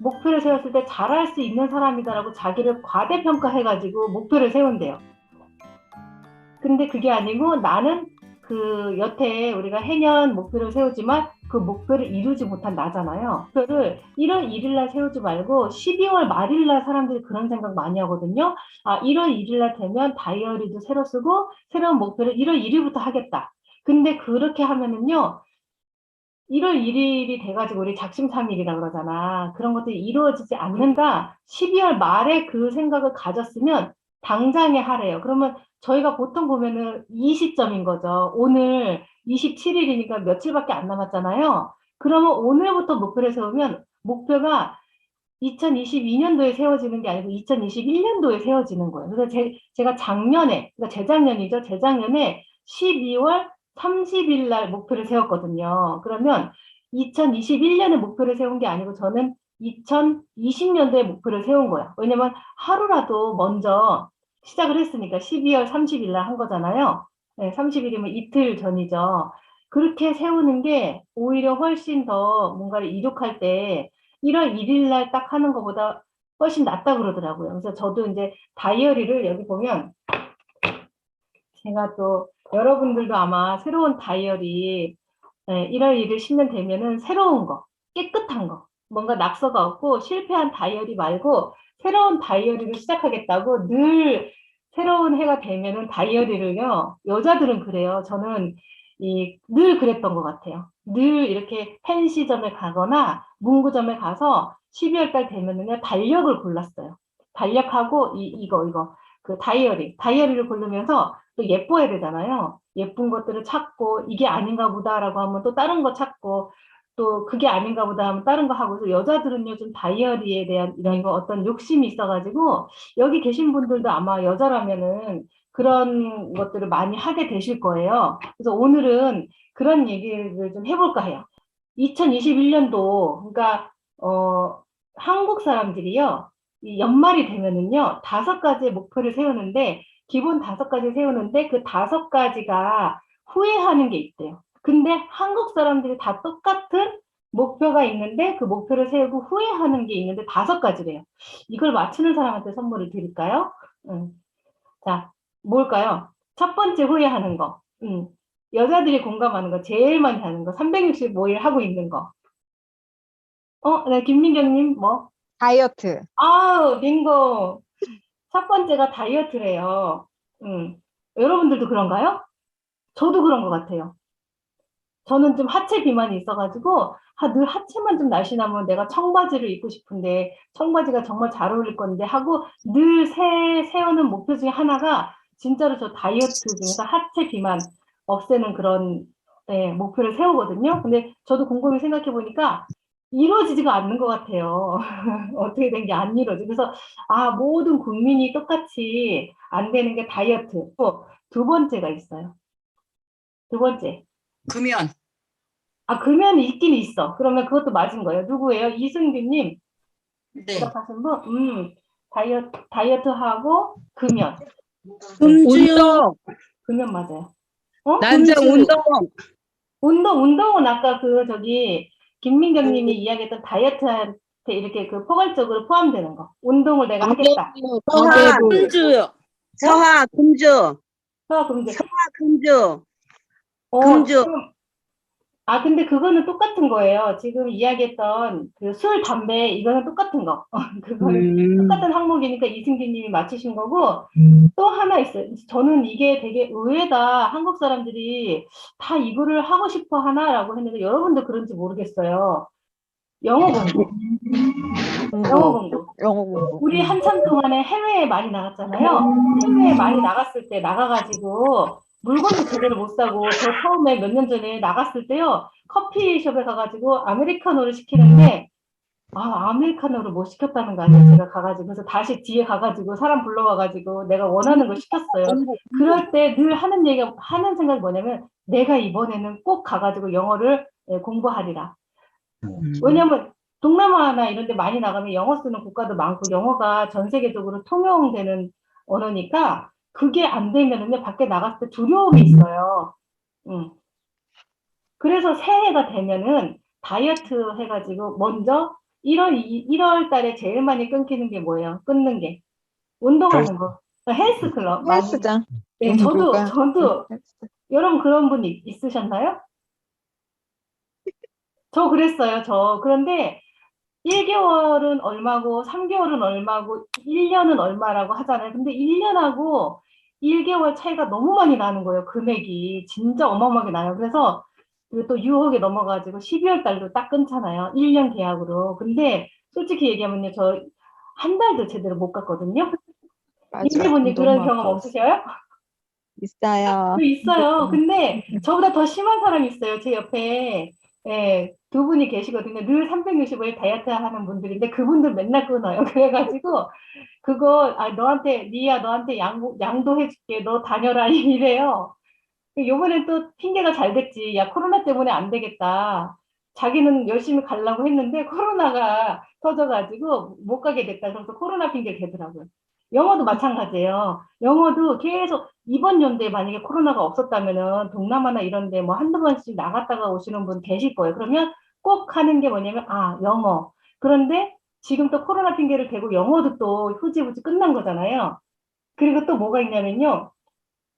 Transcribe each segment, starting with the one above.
목표를 세웠을 때 잘할 수 있는 사람이다라고 자기를 과대평가해가지고 목표를 세운대요. 근데 그게 아니고 나는 그 여태 우리가 해년 목표를 세우지만 그 목표를 이루지 못한 나잖아요. 목표를 1월 1일 날 세우지 말고 12월 말일 날 사람들이 그런 생각 많이 하거든요. 아, 1월 1일 날 되면 다이어리도 새로 쓰고 새로운 목표를 1월 1일부터 하겠다. 근데 그렇게 하면은요. 1월 1일이 돼가지고 우리 작심삼일이라 그러잖아. 그런 것들이 이루어지지 않는다. 12월 말에 그 생각을 가졌으면 당장에 하래요. 그러면 저희가 보통 보면은 이 시점인 거죠. 오늘 27일이니까 며칠밖에 안 남았잖아요. 그러면 오늘부터 목표를 세우면 목표가 2022년도에 세워지는 게 아니고 2021년도에 세워지는 거예요. 그래서 제가 작년에, 그러니까 재작년이죠. 재작년에 12월 30일 날 목표를 세웠거든요. 그러면 2021년에 목표를 세운 게 아니고 저는 2020년도에 목표를 세운 거예요. 왜냐면 하루라도 먼저 시작을 했으니까 12월 30일 날 한 거잖아요. 네, 30일이면 이틀 전이죠. 그렇게 세우는 게 오히려 훨씬 더 뭔가를 이룩할 때 1월 1일 날 딱 하는 것보다 훨씬 낫다 그러더라고요. 그래서 저도 이제 다이어리를 여기 보면 제가 또 여러분들도 아마 새로운 다이어리 1월 1일 10년 되면은 새로운 거, 깨끗한 거, 뭔가 낙서가 없고 실패한 다이어리 말고 새로운 다이어리를 시작하겠다고 늘 새로운 해가 되면은 다이어리를요, 여자들은 그래요. 저는 늘 그랬던 것 같아요. 늘 이렇게 펜시점에 가거나 문구점에 가서 12월 달 되면은요, 달력을 골랐어요. 달력하고 이거 그 다이어리를 고르면서 또 예뻐야 되잖아요. 예쁜 것들을 찾고 이게 아닌가 보다라고 하면 또 다른 거 찾고 또 그게 아닌가 보다 하면 다른 거 하고. 그래서 여자들은 요즘 다이어리에 대한 이런 거 어떤 욕심이 있어가지고 여기 계신 분들도 아마 여자라면은 그런 것들을 많이 하게 되실 거예요. 그래서 오늘은 그런 얘기를 좀 해볼까 해요. 2021년도 그러니까 한국 사람들이요. 이 연말이 되면은요. 5가지의 목표를 세우는데 기본 5가지 세우는데 그 5가지가 후회하는 게 있대요. 근데 한국 사람들이 다 똑같은 목표가 있는데 그 목표를 세우고 후회하는 게 있는데 5가지래요. 이걸 맞추는 사람한테 선물을 드릴까요? 자, 뭘까요? 첫 번째 후회하는 거. 여자들이 공감하는 거, 제일 많이 하는 거, 365일 하고 있는 거. 네, 김민경님, 뭐? 다이어트. 아우, 빙고. 첫 번째가 다이어트래요. 여러분들도 그런가요? 저도 그런 것 같아요. 저는 좀 하체 비만이 있어가지고, 늘 하체만 좀 날씬하면 내가 청바지를 입고 싶은데, 청바지가 정말 잘 어울릴 건데 하고, 늘 세우는 목표 중에 하나가, 진짜로 저 다이어트 중에서 하체 비만 없애는 그런, 목표를 세우거든요. 근데 저도 곰곰이 생각해 보니까, 이루어지지가 않는 것 같아요. 어떻게 된 게 안 이루어져. 그래서, 모든 국민이 똑같이 안 되는 게 다이어트. 또, 두 번째가 있어요. 두 번째. 금연. 금연이 있긴 있어. 그러면 그것도 맞은 거예요. 누구예요? 이승규님. 네. 대답하신 분? 다이어트하고 금연. 운동. 금연 맞아요. 남자 운동. 운동은 아까 김민경님이 이야기했던 다이어트한테 이렇게 그 포괄적으로 포함되는 거. 운동을 내가 하겠다. 서하, 금주. 서하, 금주. 금주. 서하, 금주. 금주. 근데 그거는 똑같은 거예요. 지금 이야기했던 그 술, 담배, 이거는 똑같은 거. 그거는 똑같은 항목이니까 이승기님이 맞히신 거고, 또 하나 있어요. 저는 이게 되게 의외다. 한국 사람들이 다 이거를 하고 싶어 하나라고 했는데, 여러분도 그런지 모르겠어요. 영어 공부. 영어 공부. 우리 한참 동안에 해외에 많이 나갔잖아요. 해외에 많이 나갔을 때 나가가지고, 물건도 제대로 못 사고, 저 처음에 몇 년 전에 나갔을 때요, 커피숍에 가가지고 아메리카노를 시키는데, 아메리카노를 못 시켰다는 거 아니에요. 제가 가가지고. 그래서 다시 뒤에 가가지고 사람 불러와가지고 내가 원하는 걸 시켰어요. 그럴 때 늘 하는 생각이 뭐냐면, 내가 이번에는 꼭 가가지고 영어를 공부하리라. 왜냐면, 동남아나 이런 데 많이 나가면 영어 쓰는 국가도 많고 영어가 전 세계적으로 통용되는 언어니까 그게 안 되면은요, 밖에 나갔을 때 두려움이 있어요. 그래서 새해가 되면은 다이어트 해가지고 먼저 1월 달에 제일 많이 끊기는 게 뭐예요? 끊는 게. 운동하는 거. 헬스클럽 많이. 헬스장. 네, 저도 여러분 그런 분 있으셨나요? 저 그랬어요, 그런데 1개월은 얼마고, 3개월은 얼마고, 1년은 얼마라고 하잖아요. 근데 1년하고 1개월 차이가 너무 많이 나는 거예요, 금액이. 진짜 어마어마하게 나요. 그래서 그리고 또 유혹에 넘어가지고 12월 달도 딱 끊잖아요. 1년 계약으로. 근데 솔직히 얘기하면요, 저 한 달도 제대로 못 갔거든요. 맞아. 임지분님 너무 그런 경험 아까워. 없으셔요? 있어요. 있어요. 근데 저보다 더 심한 사람이 있어요. 제 옆에 예, 두 분이 계시거든요. 늘 365일 다이어트 하는 분들인데 그분들 맨날 끊어요. 그래가지고 그거 너한테 니야 너한테 양도해줄게. 너 다녀라 이래요. 요번엔 또 핑계가 잘 됐지. 야 코로나 때문에 안 되겠다. 자기는 열심히 가려고 했는데 코로나가 터져가지고 못 가게 됐다. 그래서 코로나 핑계 대더라고요. 영어도 마찬가지예요. 영어도 계속 이번 연도에 만약에 코로나가 없었다면은 동남아나 이런 데 뭐 한두 번씩 나갔다가 오시는 분 계실 거예요. 그러면 꼭 하는 게 뭐냐면 영어. 그런데 지금 또 코로나 핑계를 대고 영어도 또 흐지부지 끝난 거잖아요. 그리고 또 뭐가 있냐면요.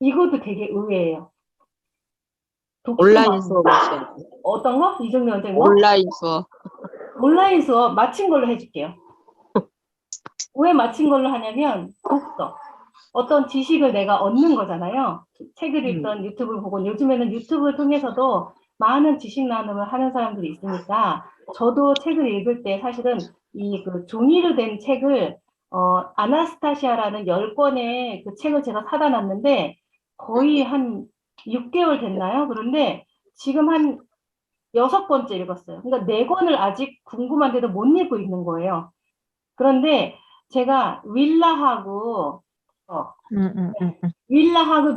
이것도 되게 의외예요. 온라인 수업 하셔야 돼. 어떤 거? 이정미 원장님 뭐? 온라인 수업. 온라인 수업 마친 걸로 해줄게요. 왜 마친 걸로 하냐면 독서. 어떤 지식을 내가 얻는 거잖아요. 책을 읽던 유튜브를 보고 요즘에는 유튜브를 통해서도 많은 지식 나눔을 하는 사람들이 있으니까 저도 책을 읽을 때 사실은 이 그 종이로 된 책을 아나스타시아라는 10권의 그 책을 제가 사다 놨는데 거의 한 6개월 됐나요? 그런데 지금 한 6번째 읽었어요. 그러니까 4권을 아직 궁금한데도 못 읽고 있는 거예요. 그런데 제가 윌라하고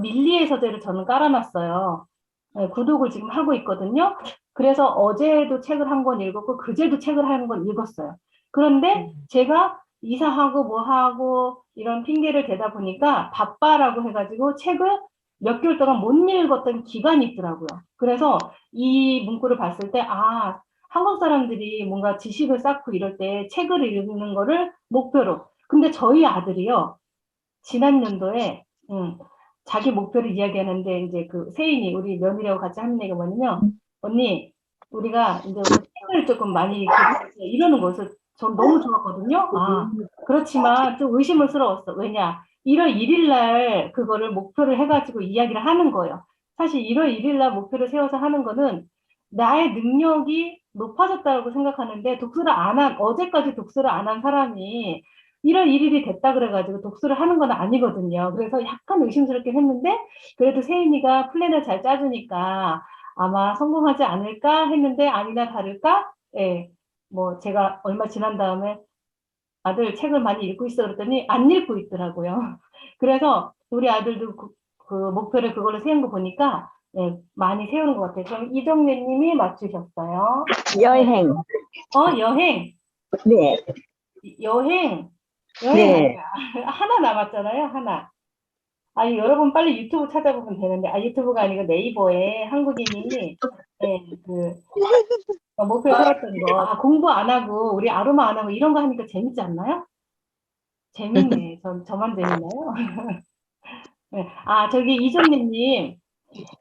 밀리의 서재를 저는 깔아놨어요. 네, 구독을 지금 하고 있거든요. 그래서 어제도 책을 한 권 읽었고 그제도 책을 한 권 읽었어요. 그런데 제가 이사하고 뭐하고 이런 핑계를 대다 보니까 바빠라고 해가지고 책을 몇 개월 동안 못 읽었던 기간이 있더라고요. 그래서 이 문구를 봤을 때 한국 사람들이 뭔가 지식을 쌓고 이럴 때 책을 읽는 거를 목표로. 근데 저희 아들이요. 지난 연도에 자기 목표를 이야기하는데 이제 그 세인이 우리 며느리하고 같이 하는 얘기가 뭐냐면 언니 우리가 이제 책을 조금 많이 읽고 이러는 것을 전 너무 좋았거든요. 그렇지만 좀 의심스러웠어. 왜냐 1월 1일 날 그거를 목표를 해가지고 이야기를 하는 거예요. 사실 1월 1일 날 목표를 세워서 하는 거는 나의 능력이 높아졌다고 생각하는데 어제까지 독서를 안 한 사람이 1월 1일이 됐다 그래가지고 독서를 하는 건 아니거든요. 그래서 약간 의심스럽긴 했는데 그래도 세인이가 플랜을 잘 짜주니까 아마 성공하지 않을까 했는데 아니나 다를까? 예. 뭐 제가 얼마 지난 다음에 아들 책을 많이 읽고 있어 그랬더니 안 읽고 있더라고요. 그래서 우리 아들도 그 목표를 그걸로 세운 거 보니까 많이 세우는 것 같아요. 그럼 이정래님이 맞추셨어요. 여행. 여행. 네. 여행. 네. 하나 남았잖아요, 하나. 여러분 빨리 유튜브 찾아보면 되는데, 유튜브가 아니고 네이버에 한국인이, 목표 세웠던 거. 공부 안 하고, 우리 아로마 안 하고, 이런 거 하니까 재밌지 않나요? 재밌네. 저만 재밌나요? 네. 저기 이정민님,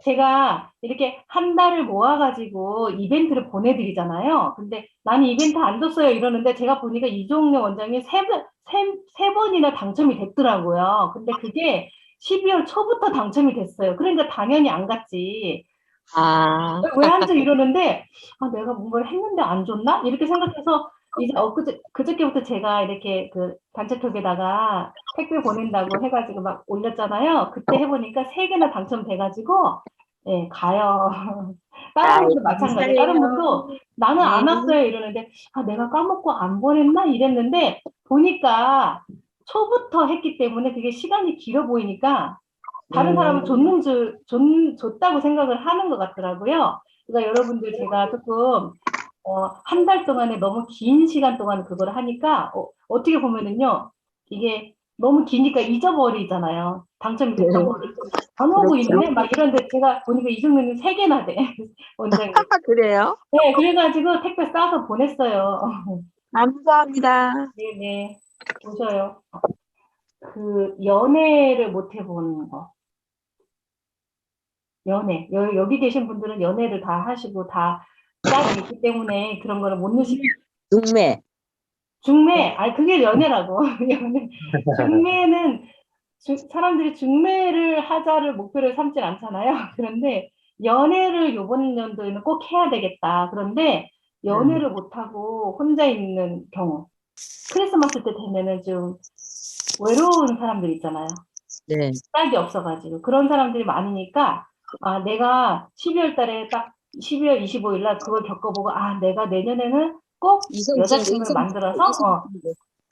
제가 이렇게 한 달을 모아가지고 이벤트를 보내드리잖아요. 근데 나는 이벤트 안 줬어요 이러는데 제가 보니까 이종래 원장이 세 번이나 당첨이 됐더라고요. 근데 그게 12월 초부터 당첨이 됐어요. 그러니까 당연히 안 갔지. 왜 안 줘? 이러는데 내가 뭔가를 했는데 안 줬나? 이렇게 생각해서 이제 그저께부터 제가 이렇게 그 단체톡에다가 택배 보낸다고 해가지고 막 올렸잖아요. 그때 해보니까 3개나 당첨돼가지고 가요. 다른 분도 마찬가지예요. 다른 분도 나는 안 왔어요 이러는데 내가 까먹고 안 보냈나 이랬는데 보니까 초부터 했기 때문에 그게 시간이 길어 보이니까 다른 사람은 줬다고 생각을 하는 것 같더라고요. 그러니까 여러분들 제가 조금 한 달 동안에 너무 긴 시간 동안 그걸 하니까 어떻게 보면은요 이게 너무 기니까 잊어버리잖아요. 당첨이 됐던 거를 안 오고 있네 막 이런데 제가 보니까 이정도는 3개나 돼 원장님. 그래요? 네, 그래가지고 택배 싸서 보냈어요. 감사합니다. 네네. 보셔요. 그 연애를 못 해본 거. 연애. 여기 계신 분들은 연애를 다 하시고 다 짝이 있기 때문에 그런 거를 못 넣으시. 중매. 중매. 아니 그게 연애라고. 연애. 중매는 사람들이 중매를 하자를 목표를 삼질 않잖아요. 그런데 연애를 요번 연도에는 꼭 해야 되겠다. 그런데 연애를 못하고 혼자 있는 경우. 크리스마스 때 되면은 좀 외로운 사람들 있잖아요. 네. 짝이 없어가지고. 그런 사람들이 많으니까, 아, 내가 12월 달에 딱 12월 25일 날 그걸 겪어보고, 아, 내가 내년에는 꼭 여자친구를 만들어서,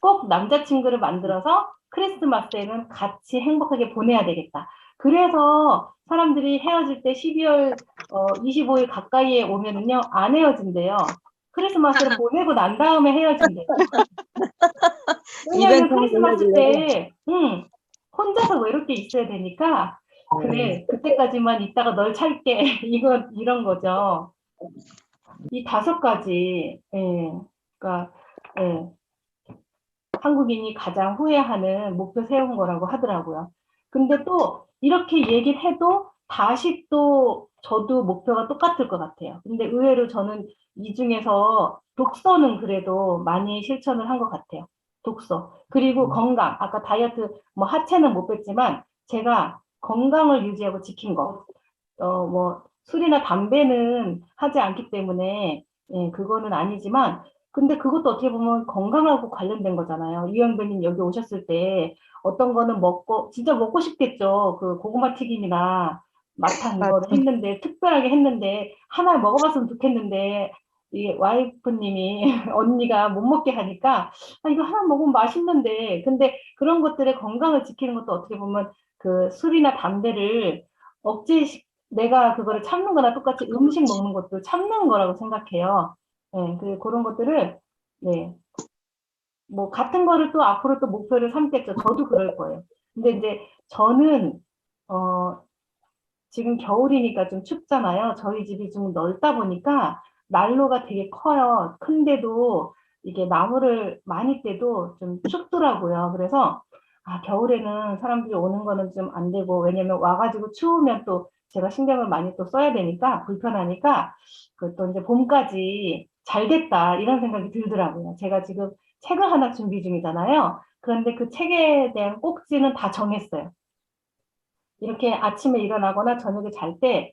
꼭 남자친구를 만들어서 크리스마스에는 같이 행복하게 보내야 되겠다. 그래서 사람들이 헤어질 때 12월 25일 가까이에 오면은요, 안 헤어진대요. 크리스마스를 보내고 난 다음에 헤어진대요. 왜냐면 이벤트 크리스마스 때, 혼자서 외롭게 있어야 되니까, 그래, 그때까지만 있다가 널 찰게. 이런 거죠. 이 5가지, 예, 그러니까, 예, 한국인이 가장 후회하는 목표 세운 거라고 하더라고요. 근데 또 이렇게 얘기를 해도 다시 또 저도 목표가 똑같을 것 같아요. 근데 의외로 저는 이 중에서 독서는 그래도 많이 실천을 한 것 같아요. 독서. 그리고 건강. 아까 다이어트, 뭐 하체는 못 뺐지만 제가 건강을 유지하고 지킨 거. 뭐 술이나 담배는 하지 않기 때문에 예, 그거는 아니지만 근데 그것도 어떻게 보면 건강하고 관련된 거잖아요. 유영배님 여기 오셨을 때 어떤 거는 먹고 진짜 먹고 싶겠죠. 그 고구마 튀김이나 마탕 이거를 맞아. 했는데 특별하게 했는데 하나 먹어봤으면 좋겠는데 이 와이프님이 언니가 못 먹게 하니까 아, 이거 하나 먹으면 맛있는데 근데 그런 것들의 건강을 지키는 것도 어떻게 보면 그 술이나 담배를 억제 내가 그거를 참는 거나 똑같이 음식 먹는 것도 참는 거라고 생각해요. 네, 그런 것들을, 네, 뭐, 같은 거를 또 앞으로 또 목표를 삼겠죠. 저도 그럴 거예요. 근데 이제 저는, 어, 지금 겨울이니까 좀 춥잖아요. 저희 집이 좀 넓다 보니까 난로가 되게 커요. 큰데도 이게 나무를 많이 떼도 좀 춥더라고요. 그래서 아, 겨울에는 사람들이 오는 거는 좀 안 되고 왜냐면 와가지고 추우면 또 제가 신경을 많이 또 써야 되니까 불편하니까 그 또 이제 봄까지 잘겠다 이런 생각이 들더라고요. 제가 지금 책을 하나 준비 중이잖아요. 그런데 그 책에 대한 꼭지는 다 정했어요. 이렇게 아침에 일어나거나 저녁에 잘 때,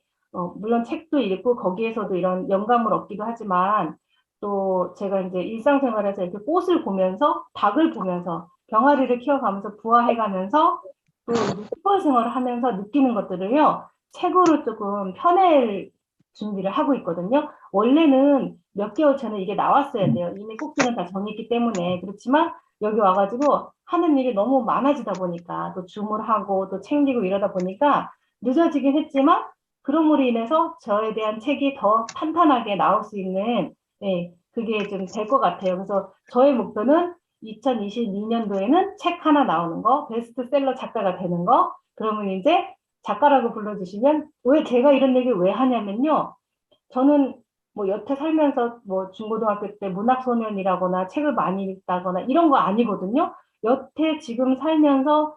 물론 책도 읽고 거기에서도 이런 영감을 얻기도 하지만 또 제가 이제 일상생활에서 이렇게 꽃을 보면서 닭을 보면서 병아리를 키워가면서 부화해가면서 또 이제 시골 생활을 하면서 느끼는 것들을요, 책으로 조금 펴낼 준비를 하고 있거든요. 원래는 몇 개월 전에 이게 나왔어야 돼요. 이미 꼭지는 다 정했기 때문에. 그렇지만 여기 와가지고 하는 일이 너무 많아지다 보니까 또 주문하고 또 챙기고 이러다 보니까 늦어지긴 했지만 그럼으로 인해서 저에 대한 책이 더 탄탄하게 나올 수 있는 예, 그게 좀 될 것 같아요. 그래서 저의 목표는 2022년도에는 책 하나 나오는 거, 베스트셀러 작가가 되는 거, 그러면 이제 작가라고 불러주시면 왜 제가 이런 얘기를 왜 하냐면요. 저는 뭐 여태 살면서 뭐 중고등학교 때 문학소년이라거나 책을 많이 읽다거나 이런 거 아니거든요. 여태 지금 살면서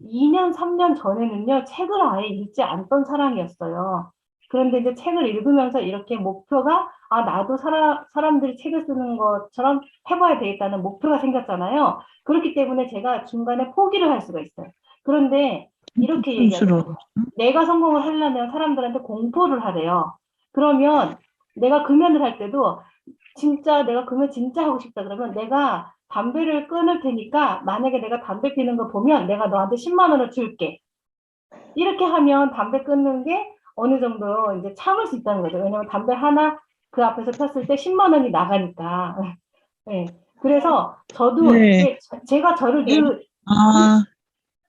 2년, 3년 전에는요, 책을 아예 읽지 않던 사람이었어요. 그런데 이제 책을 읽으면서 이렇게 목표가, 아, 나도 사람들이 책을 쓰는 것처럼 해봐야 되겠다는 목표가 생겼잖아요. 그렇기 때문에 제가 중간에 포기를 할 수가 있어요. 그런데 이렇게 얘기하죠. 내가 성공을 하려면 사람들한테 공포를 하래요. 그러면 내가 금연을 할 때도 진짜 내가 금연 진짜 하고 싶다 그러면 내가 담배를 끊을 테니까 만약에 내가 담배 피는 거 보면 내가 너한테 10만 원을 줄게. 이렇게 하면 담배 끊는 게 어느 정도 이제 참을 수 있다는 거죠. 왜냐면 담배 하나 그 앞에서 폈을 때 10만 원이 나가니까. 네. 그래서 저도 네. 이게 제가 저를 아,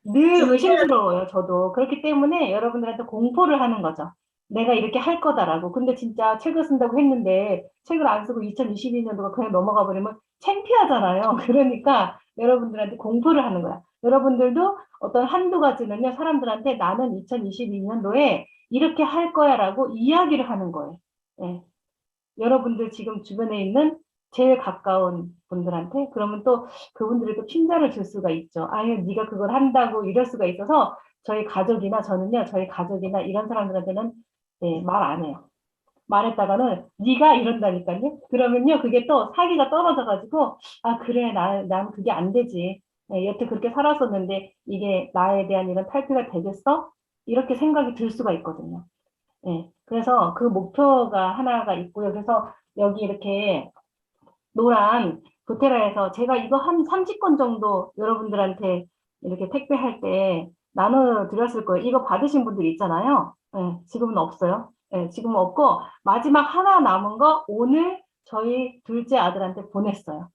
늘 의심스러워요, 저도. 그렇기 때문에 여러분들한테 공포를 하는 거죠. 내가 이렇게 할 거다라고. 근데 진짜 책을 쓴다고 했는데 책을 안 쓰고 2022년도가 그냥 넘어가 버리면 창피하잖아요. 그러니까 여러분들한테 공포를 하는 거야. 여러분들도 어떤 한두 가지는요, 사람들한테 나는 2022년도에 이렇게 할 거야라고 이야기를 하는 거예요. 예. 여러분들 지금 주변에 있는 제일 가까운 분 분들한테 그러면 또 그분들이 또 친절을 줄 수가 있죠. 아유 네가 그걸 한다고 이럴 수가 있어서 저희 가족이나 저는요 저희 가족이나 이런 사람들한테는 네, 말 안 해요. 말했다가는 네가 이런다니까요. 그러면요 그게 또 사기가 떨어져가지고 아 그래 난 그게 안 되지. 네, 여태 그렇게 살았었는데 이게 나에 대한 이런 탈피가 되겠어? 이렇게 생각이 들 수가 있거든요. 네, 그래서 그 목표가 하나가 있고요. 그래서 여기 이렇게 노란 도테라에서 제가 이거 한 30건 정도 여러분들한테 이렇게 택배할 때 나눠드렸을 거예요. 이거 받으신 분들 있잖아요. 네, 지금은 없어요. 네, 지금은 없고 마지막 하나 남은 거 오늘 저희 둘째 아들한테 보냈어요.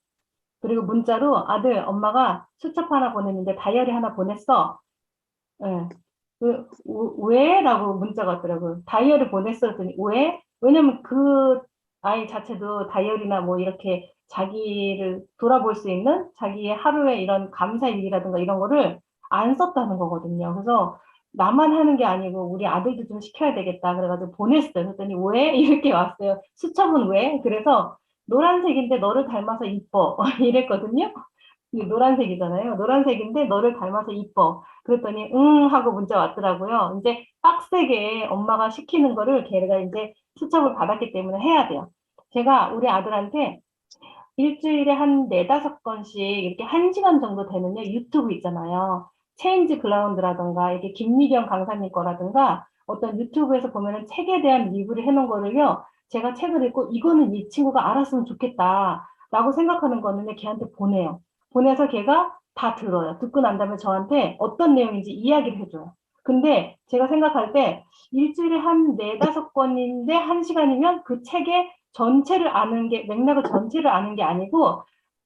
그리고 문자로 아들 엄마가 수첩 하나 보냈는데 다이어리 하나 보냈어. 예. 왜? 라고 문자가 왔더라고요. 다이어리 보냈었더니, 왜? 왜냐면 그 아이 자체도 다이어리나 뭐 이렇게 자기를 돌아볼 수 있는 자기의 하루의 이런 감사 일기라든가 이런 거를 안 썼다는 거거든요. 그래서 나만 하는 게 아니고 우리 아들도 좀 시켜야 되겠다. 그래가지고 보냈어요. 그랬더니 왜? 이렇게 왔어요. 수첩은 왜? 그래서 노란색인데 너를 닮아서 이뻐. 이랬거든요. 이게 노란색이잖아요. 노란색인데 너를 닮아서 이뻐. 그랬더니 응 하고 문자 왔더라고요. 이제 빡세게 엄마가 시키는 거를 걔가 이제 수첩을 받았기 때문에 해야 돼요. 제가 우리 아들한테 일주일에 한 네다섯 건씩 이렇게 한 시간 정도 되는요 유튜브 있잖아요. 체인지 글라운드라든가 이렇게 김미경 강사님 거라든가 어떤 유튜브에서 보면은 책에 대한 리뷰를 해놓은 거를요. 제가 책을 읽고 이거는 이 친구가 알았으면 좋겠다라고 생각하는 거는요 걔한테 보내요. 보내서 걔가 다 들어요. 듣고 난 다음에 저한테 어떤 내용인지 이야기를 해줘요. 근데 제가 생각할 때 일주일에 한 네다섯 건인데 한 시간이면 그 책의 전체를 아는 게, 맥락을 전체를 아는 게 아니고,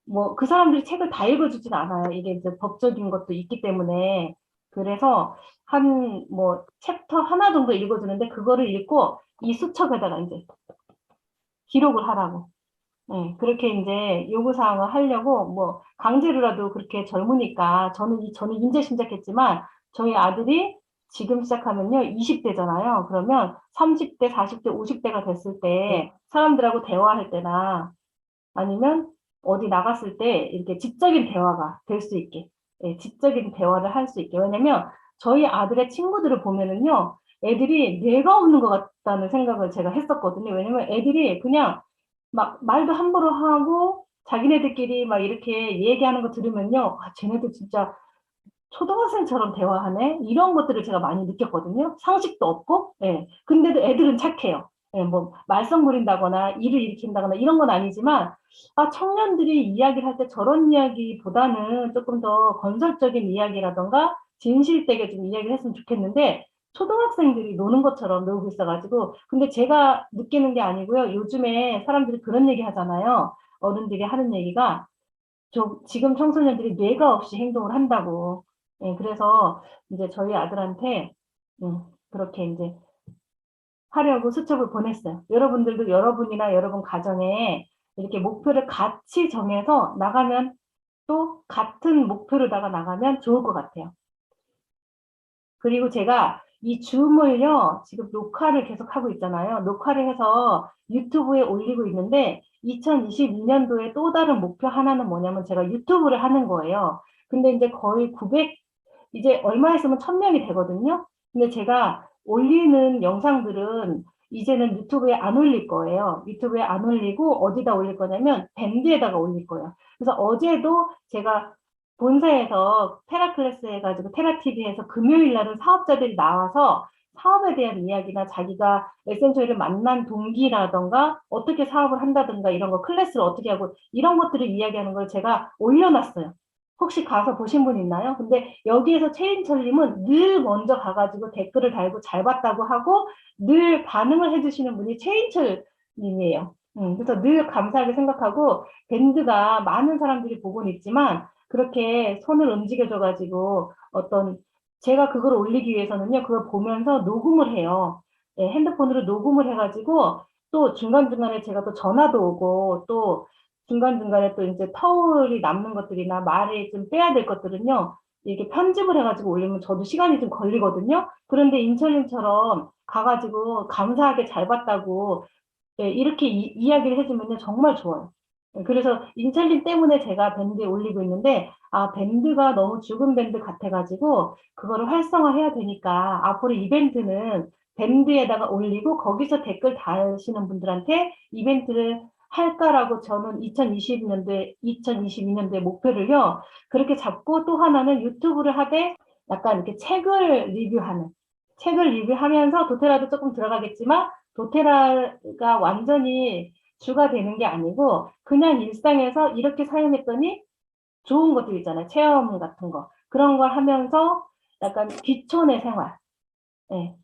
뭐, 그 사람들이 책을 다 읽어주진 않아요. 이게 이제 법적인 것도 있기 때문에. 그래서 한, 뭐, 챕터 하나 정도 읽어주는데, 그거를 읽고 이 수첩에다가 이제 기록을 하라고. 네, 그렇게 이제 요구사항을 하려고, 뭐, 강제로라도 그렇게 젊으니까, 저는 인제 심작했지만, 저희 아들이 지금 시작하면요, 20대잖아요. 그러면 30대, 40대, 50대가 됐을 때, 사람들하고 대화할 때나, 아니면 어디 나갔을 때, 이렇게 지적인 대화가 될 수 있게, 예, 지적인 대화를 할 수 있게. 왜냐면, 저희 아들의 친구들을 보면은요, 애들이 뇌가 없는 것 같다는 생각을 제가 했었거든요. 왜냐면 애들이 그냥 막 말도 함부로 하고 자기네들끼리 막 이렇게 얘기하는 거 들으면요. 아, 쟤네들 진짜 초등학생처럼 대화하네? 이런 것들을 제가 많이 느꼈거든요. 상식도 없고, 예. 근데도 애들은 착해요. 예, 뭐, 말썽 부린다거나, 일을 일으킨다거나, 이런 건 아니지만, 아, 청년들이 이야기를 할 때 저런 이야기보다는 조금 더 건설적인 이야기라던가, 진실되게 좀 이야기를 했으면 좋겠는데, 초등학생들이 노는 것처럼 놀고 있어가지고, 근데 제가 느끼는 게 아니고요. 요즘에 사람들이 그런 얘기 하잖아요. 어른들이 하는 얘기가, 지금 청소년들이 뇌가 없이 행동을 한다고. 예, 그래서 이제 저희 아들한테 그렇게 이제 하려고 수첩을 보냈어요. 여러분들도 여러분이나 여러분 가정에 이렇게 목표를 같이 정해서 나가면 또 같은 목표로다가 나가면 좋을 것 같아요. 그리고 제가 이 줌을요, 지금 녹화를 계속 하고 있잖아요. 녹화를 해서 유튜브에 올리고 있는데, 2022년도에 또 다른 목표 하나는 뭐냐면 제가 유튜브를 하는 거예요. 근데 이제 거의 900, 이제 얼마 있으면 1000명이 되거든요. 근데 제가 올리는 영상들은 이제는 유튜브에 안 올릴 거예요. 유튜브에 안 올리고 어디다 올릴 거냐면 밴드에다가 올릴 거예요. 그래서 어제도 제가 본사에서 테라클래스 해가지고 테라TV에서 금요일 날은 사업자들이 나와서 사업에 대한 이야기나 자기가 에센셜을 만난 동기라던가 어떻게 사업을 한다든가 이런 거 클래스를 어떻게 하고 이런 것들을 이야기하는 걸 제가 올려놨어요. 혹시 가서 보신 분 있나요? 근데 여기에서 최인철님은 늘 먼저 가가지고 댓글을 달고 잘 봤다고 하고 늘 반응을 해주시는 분이 최인철님이에요. 그래서 늘 감사하게 생각하고 밴드가 많은 사람들이 보고는 있지만 그렇게 손을 움직여줘가지고 어떤 제가 그걸 올리기 위해서는요, 그걸 보면서 녹음을 해요. 예, 핸드폰으로 녹음을 해가지고 또 중간중간에 제가 또 전화도 오고 또 중간중간에 또 이제 터울이 남는 것들이나 말에 좀 빼야 될 것들은요, 이렇게 편집을 해가지고 올리면 저도 시간이 좀 걸리거든요. 그런데 인철님처럼 가가지고 감사하게 잘 봤다고 예, 이렇게 이야기를 해주면요, 정말 좋아요. 그래서 인철님 때문에 제가 밴드에 올리고 있는데, 아, 밴드가 너무 죽은 밴드 같아가지고, 그거를 활성화해야 되니까, 앞으로 이벤트는 밴드에다가 올리고, 거기서 댓글 다시는 분들한테 이벤트를 할까라고 저는 2022년도에 목표를요, 그렇게 잡고 또 하나는 유튜브를 하되, 약간 이렇게 책을 리뷰하면서 도테라도 조금 들어가겠지만, 도테라가 완전히 주가 되는 게 아니고 그냥 일상에서 이렇게 사용했더니 좋은 것들 있잖아요. 체험 같은 거. 그런 걸 하면서 약간 귀촌의 생활. 예.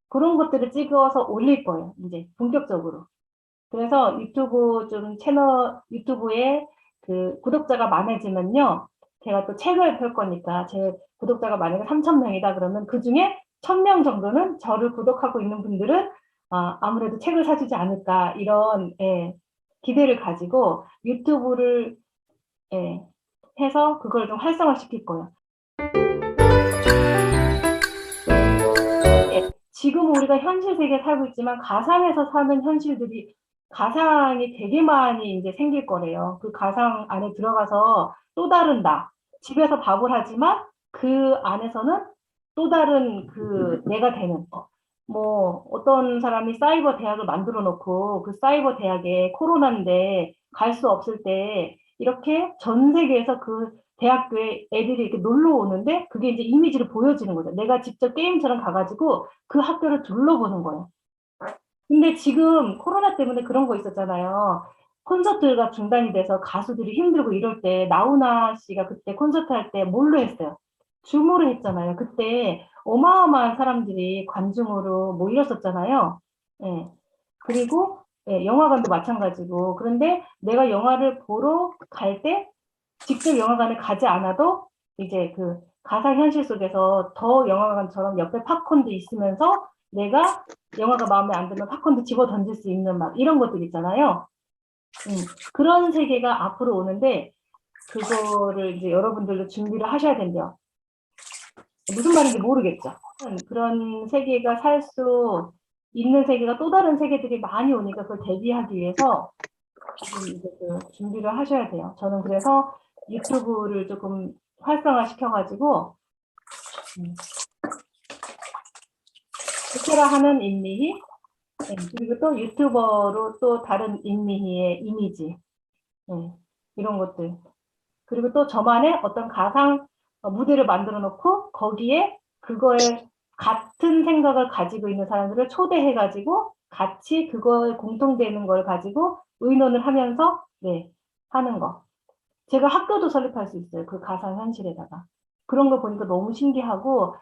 그런 것들을 찍어서 올릴 거예요. 이제 본격적으로. 그래서 유튜브에 그 구독자가 많아지면요. 제가 또 책을 펼 거니까 제 구독자가 만약에 3,000명이다 그러면 그 중에 1,000명 정도는 저를 구독하고 있는 분들은 아무래도 책을 사주지 않을까 이런 기대를 가지고 유튜브를 예, 해서 그걸 좀 활성화시킬 거예요. 지금 우리가 현실 세계에 살고 있지만 가상에서 사는 현실들이 가상이 되게 많이 이제 생길 거래요. 그 가상 안에 들어가서 또 다른 나. 집에서 밥을 하지만 그 안에서는 또 다른 그 내가 되는 거. 뭐 어떤 사람이 사이버 대학을 만들어 놓고 그 사이버 대학에 코로나인데 갈 수 없을 때 이렇게 전 세계에서 그 대학교에 애들이 이렇게 놀러 오는데 그게 이제 이미지를 보여지는 거죠. 내가 직접 게임처럼 가가지고 그 학교를 둘러보는 거예요. 근데 지금 코로나 때문에 그런 거 있었잖아요. 콘서트가 중단이 돼서 가수들이 힘들고 이럴 때 나훈아 씨가 그때 콘서트 할 때 뭘로 했어요? 줌으로 했잖아요. 그때 어마어마한 사람들이 관중으로 모였었잖아요. 예. 그리고 영화관도 마찬가지고 그런데 내가 영화를 보러 갈 때 직접 영화관에 가지 않아도 이제 그 가상현실 속에서 더 영화관처럼 옆에 팝콘도 있으면서 내가 영화가 마음에 안 들면 팝콘도 집어 던질 수 있는 막 이런 것들 있잖아요. 그런 세계가 앞으로 오는데 그거를 이제 여러분들도 준비를 하셔야 된대요. 무슨 말인지 모르겠죠. 그런 세계가 살 수 있는 세계가 또 다른 세계들이 많이 오니까 그걸 대비하기 위해서 지금 이제 그 준비를 하셔야 돼요. 저는 그래서 유튜브를 조금 활성화 시켜가지고 도테라 하는 인미희 그리고 또 유튜버로 또 다른 인미희의 이미지 이런 것들 그리고 또 저만의 어떤 가상 무대를 만들어 놓고 거기에 그거에 같은 생각을 가지고 있는 사람들을 초대해 가지고 같이 그거에 공통되는 걸 가지고 의논을 하면서 하는 거. 제가 학교도 설립할 수 있어요. 그 가상 현실에다가. 그런 거 보니까 너무 신기하고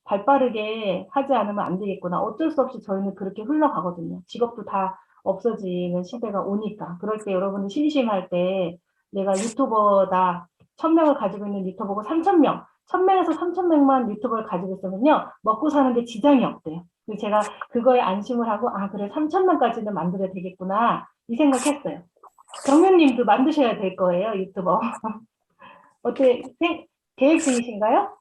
발빠르게 하지 않으면 안 되겠구나. 어쩔 수 없이 저희는 그렇게 흘러가거든요. 직업도 다 없어지는 시대가 오니까. 그럴 때 여러분이 심심할 때 내가 유튜버다. 1,000명을 가지고 있는 유튜버고 3,000명. 1,000명에서 3,000명만 유튜버를 가지고 있으면요. 먹고 사는데 지장이 없대요. 그래서 제가 그거에 안심을 하고 그래 3,000명까지는 만들어야 되겠구나. 이 생각했어요. 정면님도 만드셔야 될 거예요, 유튜버. 어때, 계획 중이신가요?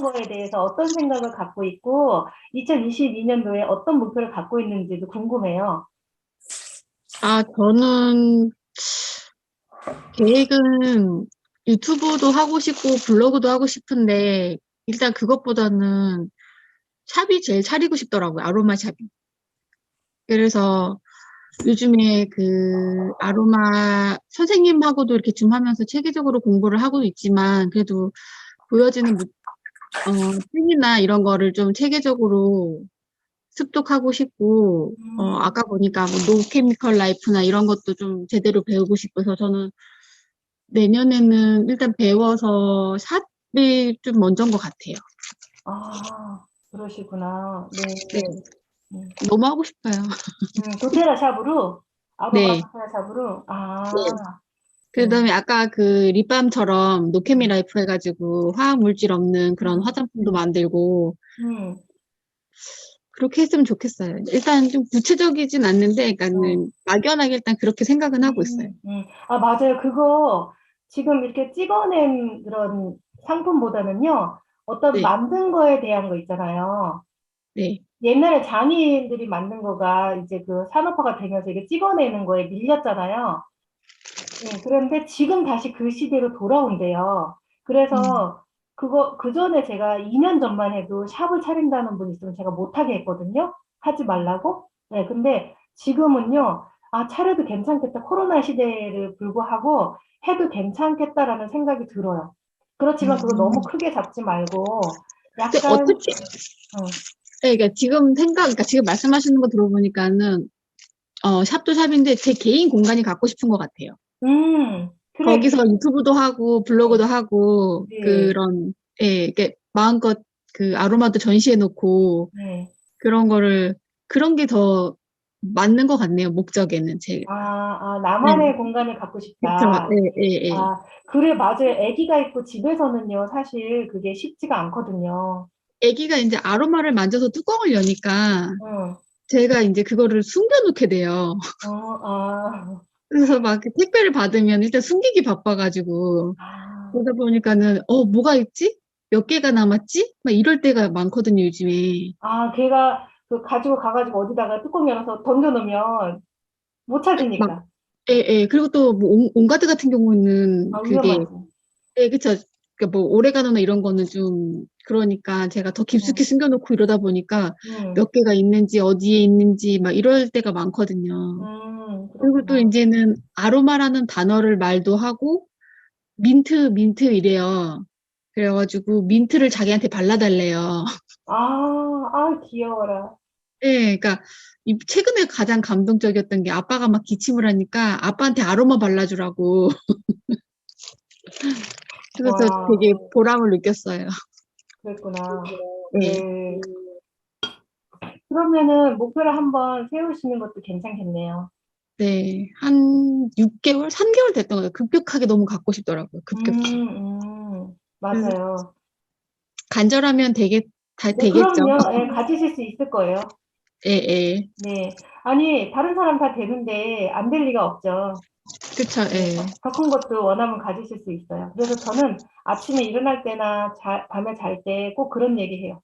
거에 대해서 어떤 생각을 갖고 있고, 2022년도에 어떤 목표를 갖고 있는지도 궁금해요. 저는 계획은 유튜브도 하고 싶고 블로그도 하고 싶은데 일단 그것보다는 샵이 제일 차리고 싶더라고요. 아로마 샵이. 그래서 요즘에 그 아로마 선생님하고도 이렇게 좀 하면서 체계적으로 공부를 하고 있지만 그래도 보여지는 책이나 이런 거를 좀 체계적으로 습독하고 싶고 아까 보니까 뭐 노 케미컬 라이프나 이런 것도 좀 제대로 배우고 싶어서 저는 내년에는 일단 배워서 샵이 좀 먼저인 것 같아요. 그러시구나. 네. 네. 너무 하고 싶어요. 도테라 샵으로? 아로마 네. 도테라 샵으로? 그다음에 아까 그 립밤처럼 노케미 라이프 해가지고 화학 물질 없는 그런 화장품도 만들고 그렇게 했으면 좋겠어요. 일단 좀 구체적이진 않는데, 그러니까는 막연하게 일단 그렇게 생각은 하고 있어요. 맞아요. 그거 지금 이렇게 찍어낸 그런 상품보다는요, 어떤 네. 만든 거에 대한 거 있잖아요. 네. 옛날에 장인들이 만든 거가 이제 그 산업화가 되면서 이게 찍어내는 거에 밀렸잖아요. 예, 그런데 지금 다시 그 시대로 돌아온대요. 그래서 그 전에 제가 2년 전만 해도 샵을 차린다는 분 있으면 제가 못하게 했거든요. 하지 말라고. 네, 근데 지금은요, 아, 차려도 괜찮겠다. 코로나 시대를 불구하고 해도 괜찮겠다라는 생각이 들어요. 그렇지만 그거 음. 너무 크게 잡지 말고 근데 약간, 어떻게, 어, 네, 그러니까 그러니까 지금 말씀하시는 거 들어보니까는, 샵도 샵인데 제 개인 공간이 갖고 싶은 것 같아요. 그래, 거기서 유튜브도 하고 블로그도 네, 하고 네, 그런, 예, 이게 마음껏 그 아로마도 전시해 놓고 네. 그런 거를, 그런 게 더 맞는 것 같네요. 목적에는 제. 네. 나만의 공간을 갖고 그쵸. 싶다. 예, 예, 예. 그래, 맞아요. 아기가 있고 집에서는요, 사실 그게 쉽지가 않거든요. 아기가 이제 아로마를 만져서 뚜껑을 여니까 응, 제가 이제 그거를 숨겨놓게 돼요. 어, 아, 그래서 막 택배를 받으면 일단 숨기기 바빠가지고 아, 그러다 보니까는 뭐가 있지? 몇 개가 남았지? 막 이럴 때가 많거든요, 요즘에. 걔가 그 가지고 가가지고 어디다가 뚜껑 열어서 던져놓으면 못 막, 찾으니까. 예, 예. 그리고 또 뭐 온가드 같은 경우는 그게, 위험하지. 예, 그쵸. 그러니까 뭐 오레가노나 이런 거는 좀 그러니까 제가 더 깊숙이 응, 숨겨놓고 이러다 보니까 응, 몇 개가 있는지 어디에 있는지 막 이럴 때가 많거든요. 그리고 또 그렇구나. 이제는 아로마라는 단어를 말도 하고 민트 이래요. 그래가지고 민트를 자기한테 발라달래요. 귀여워라. 예, 그러니까 최근에 가장 감동적이었던 게 아빠가 막 기침을 하니까 아빠한테 아로마 발라주라고. 그래서 와, 되게 보람을 느꼈어요. 그랬구나. 네, 네. 그러면은 목표를 한번 세우시는 것도 괜찮겠네요. 네, 한 6개월, 3개월 됐던 거예요. 급격하게 너무 갖고 싶더라고요. 급격히. 그래서 맞아요. 간절하면 네, 되겠죠. 그럼요. 예, 가지실 수 있을 거예요. 예, 예. 네. 아니, 다른 사람 다 되는데 안 될 리가 없죠. 그쵸, 네, 예. 더 큰 것도 원하면 가지실 수 있어요. 그래서 저는 아침에 일어날 때나 밤에 잘 때 꼭 그런 얘기 해요.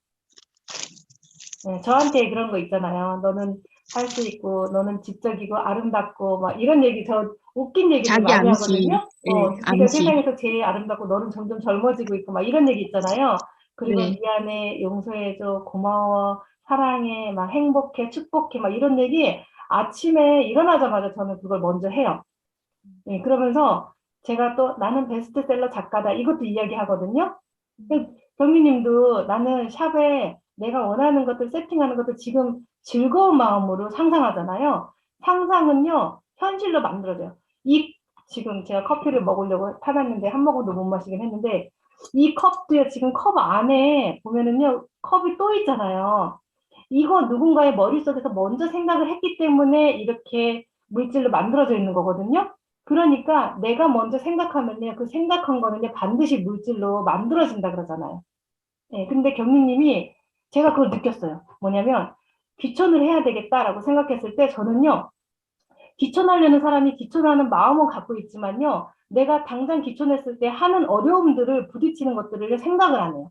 네, 저한테 그런 거 있잖아요. 너는 할 수 있고, 너는 지적이고, 아름답고, 막 이런 얘기, 저 웃긴 얘기들 자기 많이 암시, 하거든요. 예, 네가 암시. 세상에서 제일 아름답고, 너는 점점 젊어지고 있고, 막 이런 얘기 있잖아요. 그리고 네. 미안해, 용서해줘, 고마워, 사랑해, 막 행복해, 축복해, 막 이런 얘기 아침에 일어나자마자 저는 그걸 먼저 해요. 네, 그러면서 제가 또 나는 베스트셀러 작가다 이것도 이야기하거든요. 경미님도 나는 샵에 내가 원하는 것들 세팅하는 것도 지금 즐거운 마음으로 상상하잖아요. 상상은요, 현실로 만들어져요. 지금 제가 커피를 먹으려고 타놨는데 한 모금도 못 마시긴 했는데 이 컵도요, 지금 컵 안에 보면은요, 컵이 또 있잖아요. 이거 누군가의 머릿속에서 먼저 생각을 했기 때문에 이렇게 물질로 만들어져 있는 거거든요. 그러니까 내가 먼저 생각하면요, 그 생각한 거는요, 반드시 물질로 만들어진다 그러잖아요. 네, 근데 경리님이 제가 그걸 느꼈어요. 뭐냐면 귀촌을 해야 되겠다라고 생각했을 때 저는요, 귀촌하려는 사람이 귀촌하는 마음은 갖고 있지만요, 내가 당장 귀촌했을 때 하는 어려움들을 부딪히는 것들을 생각을 안 해요.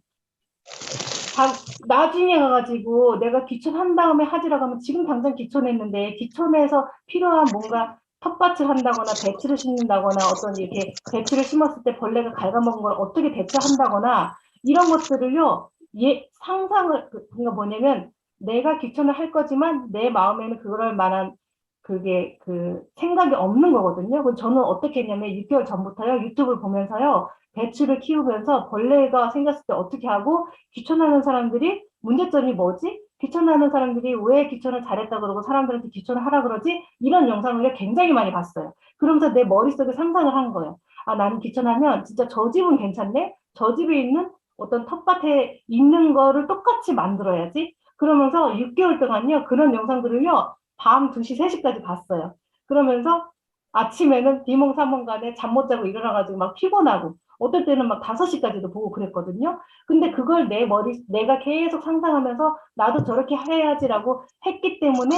나중에 가가지고 내가 귀촌한 다음에 하지라고 하면 지금 당장 귀촌했는데 귀촌해서 필요한 뭔가 텃밭을 한다거나 배추를 심는다거나 어떤 이렇게 배추를 심었을 때 벌레가 갉아먹은 걸 어떻게 대처한다거나 이런 것들을요, 그러니까 뭐냐면 내가 귀촌을 할 거지만 내 마음에는 그럴 만한 그게 그 생각이 없는 거거든요. 그럼 저는 어떻게 했냐면 6개월 전부터요, 유튜브를 보면서요, 배추를 키우면서 벌레가 생겼을 때 어떻게 하고 귀촌하는 사람들이 문제점이 뭐지? 귀촌하는 사람들이 왜 귀촌을 잘했다 그러고 사람들한테 귀촌을 하라 그러지? 이런 영상을 굉장히 많이 봤어요. 그러면서 내 머릿속에 상상을 한 거예요. 나는 귀촌하면 진짜 저 집은 괜찮네? 저 집에 있는 어떤 텃밭에 있는 거를 똑같이 만들어야지. 그러면서 6개월 동안요, 그런 영상들을요, 밤 2시, 3시까지 봤어요. 그러면서 아침에는 비몽사몽간에 잠 못 자고 일어나가지고 막 피곤하고, 어떨 때는 막 5시까지도 보고 그랬거든요. 근데 그걸 내가 계속 상상하면서 나도 저렇게 해야지라고 했기 때문에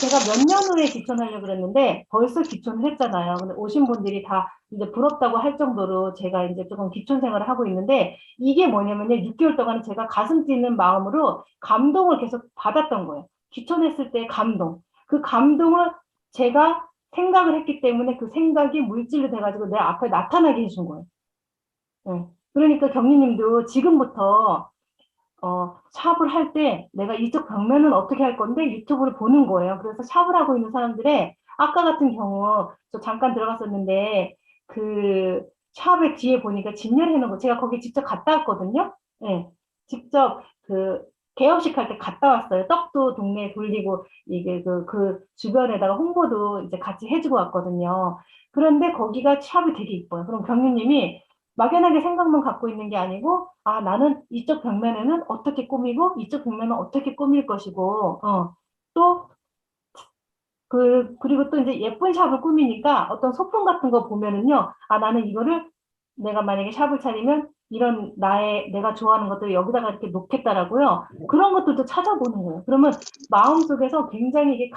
제가 몇 년 후에 귀촌하려고 그랬는데 벌써 귀촌을 했잖아요. 근데 오신 분들이 다 이제 부럽다고 할 정도로 제가 이제 조금 귀촌 생활을 하고 있는데 이게 뭐냐면요. 6개월 동안 제가 가슴 뛰는 마음으로 감동을 계속 받았던 거예요. 귀촌했을 때 감동. 그 감동을 제가 생각을 했기 때문에 그 생각이 물질로 돼가지고 내 앞에 나타나게 해준 거예요. 네. 그러니까 경리님도 지금부터 샵을 할 때 내가 이쪽 벽면은 어떻게 할 건데 유튜브를 보는 거예요. 그래서 샵을 하고 있는 사람들의 아까 같은 경우 저 잠깐 들어갔었는데 그 샵의 뒤에 보니까 진열해 놓은 거 제가 거기 직접 갔다 왔거든요. 네. 직접 그 개업식 할 때 갔다 왔어요. 떡도 동네에 돌리고 이게 그 주변에다가 홍보도 이제 같이 해주고 왔거든요. 그런데 거기가 샵이 되게 이뻐요. 그럼 경유님이 막연하게 생각만 갖고 있는 게 아니고, 아, 나는 이쪽 벽면에는 어떻게 꾸미고, 이쪽 벽면은 어떻게 꾸밀 것이고, 또, 그리고 또 이제 예쁜 샵을 꾸미니까 어떤 소품 같은 거 보면은요, 아, 나는 이거를 내가 만약에 샵을 차리면 이런 내가 좋아하는 것들을 여기다가 이렇게 놓겠다라고요. 그런 것들도 찾아보는 거예요. 그러면 마음속에서 굉장히 이게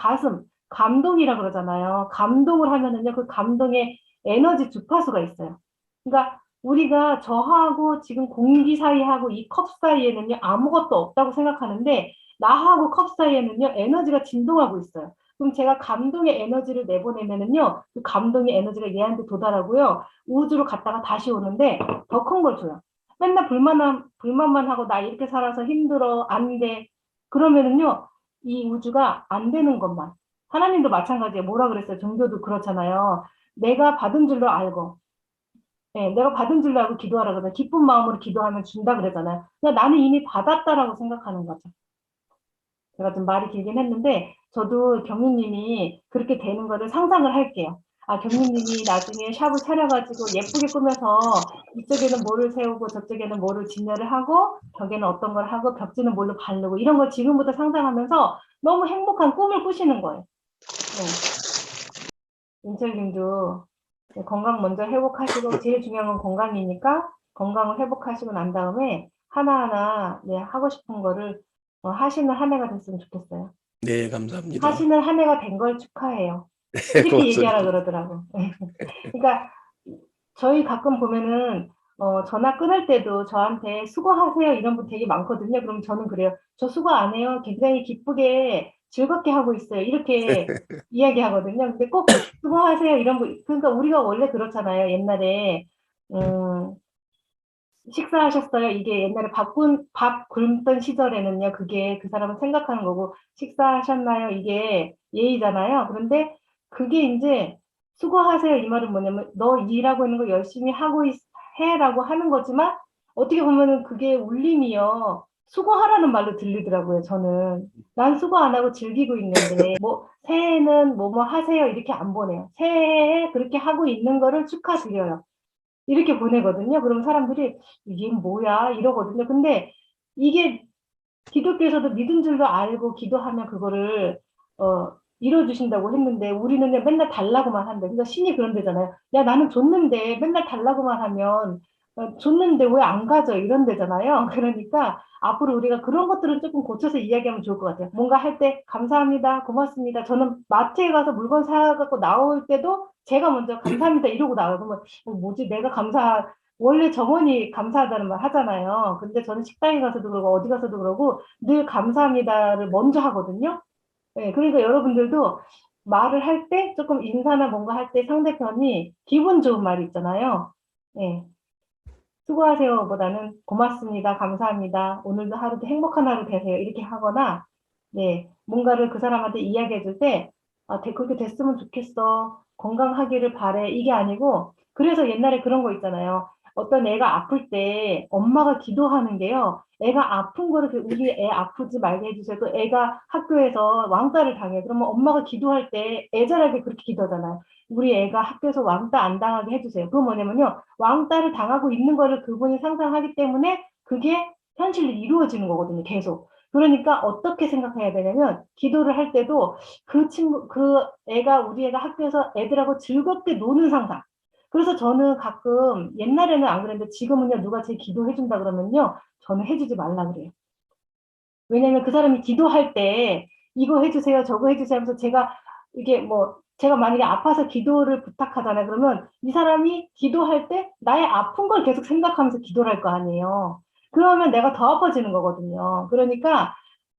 감동이라 그러잖아요. 감동을 하면은요, 그 감동의 에너지 주파수가 있어요. 그러니까 우리가 저하고 지금 공기 사이하고 이 컵 사이에는요, 아무것도 없다고 생각하는데, 나하고 컵 사이에는요, 에너지가 진동하고 있어요. 그럼 제가 감동의 에너지를 내보내면은요, 그 감동의 에너지가 얘한테 도달하고요, 우주로 갔다가 다시 오는데 더 큰 걸 줘요. 맨날 불만만 하고 나 이렇게 살아서 힘들어, 안 돼. 그러면은요, 이 우주가 안 되는 것만. 하나님도 마찬가지예요. 뭐라 그랬어요? 종교도 그렇잖아요. 내가 받은 줄로 알고, 네, 내가 받은 줄로 알고 기도하라 그러잖아요. 기쁜 마음으로 기도하면 준다 그러잖아요. 그러니까 나는 이미 받았다라고 생각하는 거죠. 제가 좀 말이 길긴 했는데 저도 경리님이 그렇게 되는 거를 상상을 할게요. 아, 경리님이 나중에 샵을 차려가지고 예쁘게 꾸며서 이쪽에는 뭐를 세우고 저쪽에는 뭐를 진열을 하고 벽에는 어떤 걸 하고 벽지는 뭘로 바르고 이런 걸 지금부터 상상하면서 너무 행복한 꿈을 꾸시는 거예요. 네. 인철님도 건강 먼저 회복하시고 제일 중요한 건 건강이니까 건강을 회복하시고 난 다음에 하나하나 네, 하고 싶은 거를 하시는 한 해가 됐으면 좋겠어요. 네, 감사합니다. 하시는 한 해가 된 걸 축하해요. 네, 이렇게 고맙습니다. 얘기하라 그러더라고. 그러니까 저희 가끔 보면은 전화 끊을 때도 저한테 수고하세요 이런 분 되게 많거든요. 그럼 저는 그래요. 저 수고 안 해요. 굉장히 기쁘게 즐겁게 하고 있어요. 이렇게 이야기하거든요. 근데 꼭 수고하세요 이런 분. 그러니까 우리가 원래 그렇잖아요. 옛날에 식사하셨어요? 이게 옛날에 밥 굶던 시절에는요, 그게 그 사람을 생각하는 거고, 식사하셨나요? 이게 예의잖아요. 그런데 그게 이제 수고하세요. 이 말은 뭐냐면, 너 일하고 있는 거 열심히 해라고 하는 거지만, 어떻게 보면은 그게 울림이요. 수고하라는 말로 들리더라고요, 저는. 난 수고 안 하고 즐기고 있는데, 새해에는 뭐 하세요. 이렇게 안 보내요. 새해에 그렇게 하고 있는 거를 축하드려요. 이렇게 보내거든요. 그럼 사람들이 이게 뭐야 이러거든요. 근데 이게 기독교에서도 믿은 줄도 알고 기도하면 그거를 이뤄주신다고 했는데 우리는 맨날 달라고만 한대. 그러니까 신이 그런 데잖아요. 야 나는 줬는데 맨날 달라고만 하면 줬는데 왜 안 가져 이런 데잖아요. 그러니까 앞으로 우리가 그런 것들을 조금 고쳐서 이야기하면 좋을 것 같아요. 뭔가 할 때 감사합니다, 고맙습니다. 저는 마트에 가서 물건 사갖고 나올 때도 제가 먼저 감사합니다 이러고 나와요. 그러면 뭐지 내가 원래 정원이 감사하다는 말 하잖아요. 근데 저는 식당에 가서도 그러고 어디 가서도 그러고 늘 감사합니다를 먼저 하거든요. 네, 그러니까 여러분들도 말을 할 때 조금 인사나 뭔가 할 때 상대편이 기분 좋은 말이 있잖아요. 네. 수고하세요보다는 고맙습니다, 감사합니다, 오늘도 하루도 행복한 하루 되세요 이렇게 하거나 네 뭔가를 그 사람한테 이야기해 줄 때 그렇게 됐으면 좋겠어, 건강하기를 바래 이게 아니고 그래서 옛날에 그런 거 있잖아요. 어떤 애가 아플 때 엄마가 기도하는 게요. 애가 아픈 거를 우리 애 아프지 말게 해주세요. 또 애가 학교에서 왕따를 당해. 그러면 엄마가 기도할 때 애절하게 그렇게 기도하잖아요. 우리 애가 학교에서 왕따 안 당하게 해주세요. 그건 뭐냐면요. 왕따를 당하고 있는 거를 그분이 상상하기 때문에 그게 현실로 이루어지는 거거든요. 계속. 그러니까 어떻게 생각해야 되냐면 기도를 할 때도 그 애가 우리 애가 학교에서 애들하고 즐겁게 노는 상상. 그래서 저는 가끔 옛날에는 안 그랬는데 지금은요, 누가 제 기도해준다 그러면요, 저는 해주지 말라 그래요. 왜냐면 그 사람이 기도할 때 이거 해주세요, 저거 해주세요 하면서 제가 이게 뭐 제가 만약에 아파서 기도를 부탁하잖아요. 그러면 이 사람이 기도할 때 나의 아픈 걸 계속 생각하면서 기도를 할 거 아니에요. 그러면 내가 더 아파지는 거거든요. 그러니까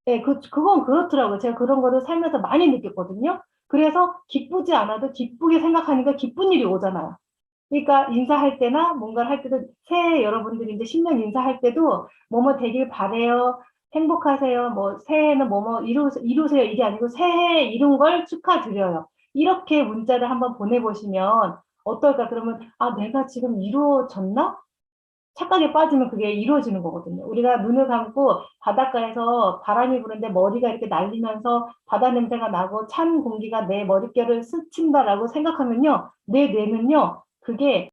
예, 그건 그렇더라고요. 제가 그런 거를 살면서 많이 느꼈거든요. 그래서 기쁘지 않아도 기쁘게 생각하니까 기쁜 일이 오잖아요. 그러니까 인사할 때나 뭔가를 할 때도 새해 여러분들이 이제 신년 인사할 때도 뭐뭐 되길 바래요. 행복하세요. 뭐 새해에는 뭐뭐 이루세요. 이게 아니고 새해 이룬 걸 축하드려요. 이렇게 문자를 한번 보내보시면 어떨까? 그러면 아 내가 지금 이루어졌나? 착각에 빠지면 그게 이루어지는 거거든요. 우리가 눈을 감고 바닷가에서 바람이 부는데 머리가 이렇게 날리면서 바다 냄새가 나고 찬 공기가 내 머릿결을 스친다라고 생각하면요. 내 뇌는요. 그게